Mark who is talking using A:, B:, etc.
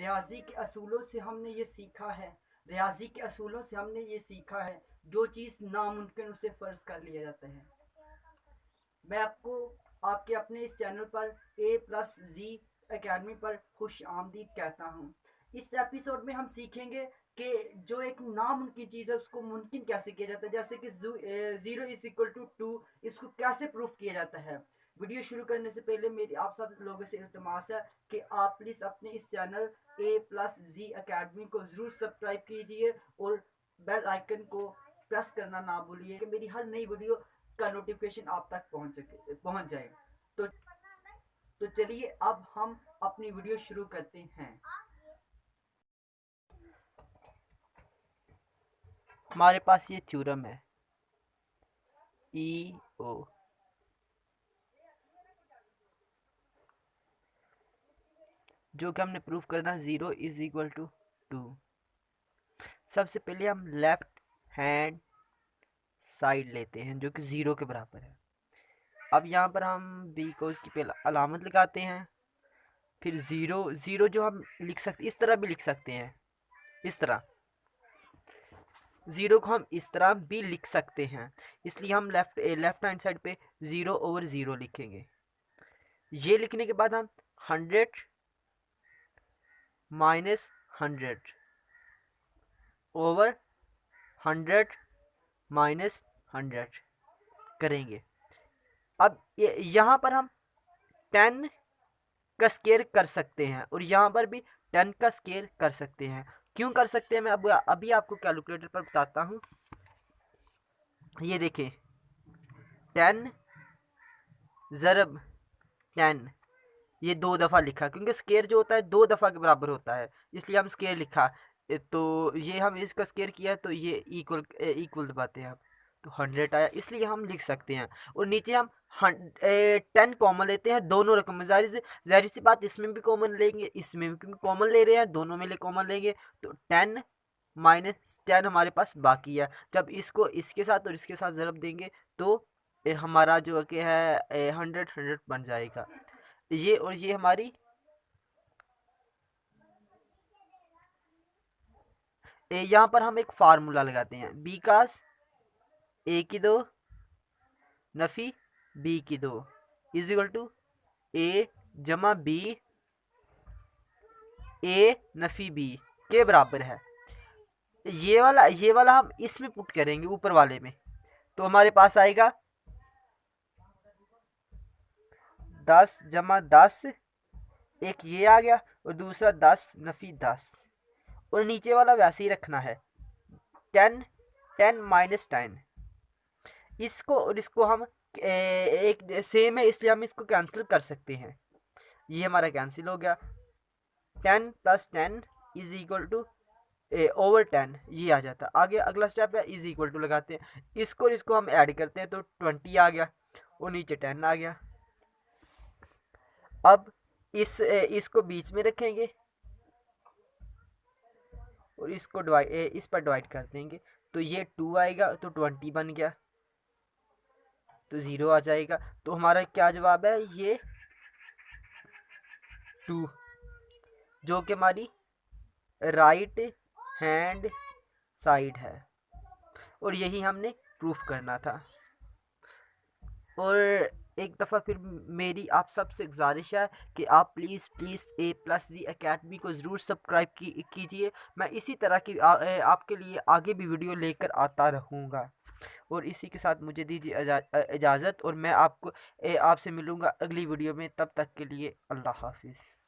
A: रियाजी के असूलों से हमने ये सीखा है, रियाजी के असूलों से हमने ये सीखा है, जो चीज़ नामुमकिन उसे फ़र्ज कर लिया जाता है। मैं आपको आपके अपने इस चैनल पर A+Z एकेडमी पर खुश आमदीद कहता हूँ। इस एपिसोड में हम सीखेंगे कि जो एक नामुमकिन चीज़ है उसको मुमकिन कैसे किया जाता है, जैसे कि 0 = 2 इसको कैसे प्रूफ किया जाता है। वीडियो शुरू करने से पहले मेरी आप सब लोगों से इल्तिमास है कि आप प्लीज़ अपने इस चैनल A+Z एकेडमी को ज़रूर सब्सक्राइब कीजिए और बेल आइकन को प्रेस करना ना भूलिए कि मेरी हर नई वीडियो का नोटिफिकेशन आप तक पहुंच जाए। तो चलिए अब हम अपनी वीडियो शुरू करते हैं। हमारे पास ये थ्योरम है EO, जो कि हमने प्रूफ करना 0 = 2। सबसे पहले हम लेफ्ट हैंड साइड लेते हैं जो कि 0 के बराबर है। अब यहाँ पर हम बी को उसकी पहले अलामत लगाते हैं, फिर 0 जो हम लिख सकते इस तरह भी लिख सकते हैं, इस तरह 0 को हम इस तरह भी लिख सकते हैं, इसलिए हम लेफ्ट हैंड साइड पे 0/0 लिखेंगे। ये लिखने के बाद हम 100 - 100 ओवर 100 - 100 करेंगे। अब यहाँ पर हम 10 का स्केयर कर सकते हैं और यहाँ पर भी 10 का स्केयर कर सकते हैं। क्यों कर सकते हैं मैं अभी आपको कैलकुलेटर पर बताता हूँ। ये देखें 10 ज़रब 10, ये 2 दफ़ा लिखा क्योंकि स्केयर जो होता है 2 दफ़ा के बराबर होता है, इसलिए हम स्केयर लिखा। तो ये हम इसका स्केयर किया तो ये इक्वल दबाते हैं, तो 100 आया, इसलिए हम लिख सकते हैं। और नीचे हम 10 कॉमन लेते हैं दोनों रकम में, ज़ाहिर सी बात इसमें भी कॉमन लेंगे, इसमें भी कॉमन ले रहे हैं, दोनों में ले कॉमन लेंगे, तो 10 - 10 हमारे पास बाकी है। जब इसको इसके साथ और इसके साथ ज़रब देंगे तो हमारा जो कि है 100 बन जाएगा। ये और ये हमारी यहाँ पर हम एक फार्मूला लगाते हैं, बी कास A की 2 नफ़ी B की 2 = A जमा B A नफ़ी B के बराबर है। ये वाला हम इसमें पुट करेंगे ऊपर वाले में, तो हमारे पास आएगा 10 जमा 10, एक ये आ गया और दूसरा 10 नफ़ी 10, और नीचे वाला वैसे ही रखना है 10 - 10। इसको और इसको हम एक सेम है इसलिए हम इसको कैंसिल कर सकते हैं, ये हमारा कैंसिल हो गया। 10 + 10 = ओवर 10 ये आ जाता है। आगे अगला स्टेप है = लगाते हैं, इसको और इसको हम ऐड करते हैं तो 20 आ गया और नीचे 10 आ गया। अब इसको बीच में रखेंगे और इसको इस पर डिवाइड कर देंगे, तो ये 2 आएगा तो 20 बन गया, तो 0 आ जाएगा। तो हमारा क्या जवाब है, ये 2, जो कि हमारी राइट हैंड साइड है, और यही हमने प्रूफ करना था। और एक दफ़ा फिर मेरी आप सबसे गुजारिश है कि आप प्लीज़ A+Z एकेडमी को ज़रूर सब्सक्राइब कीजिए। मैं इसी तरह की आपके लिए आगे भी वीडियो लेकर आता रहूँगा। और इसी के साथ मुझे दीजिए इजाज़त, और मैं आपसे मिलूँगा अगली वीडियो में। तब तक के लिए अल्लाह हाफिज़।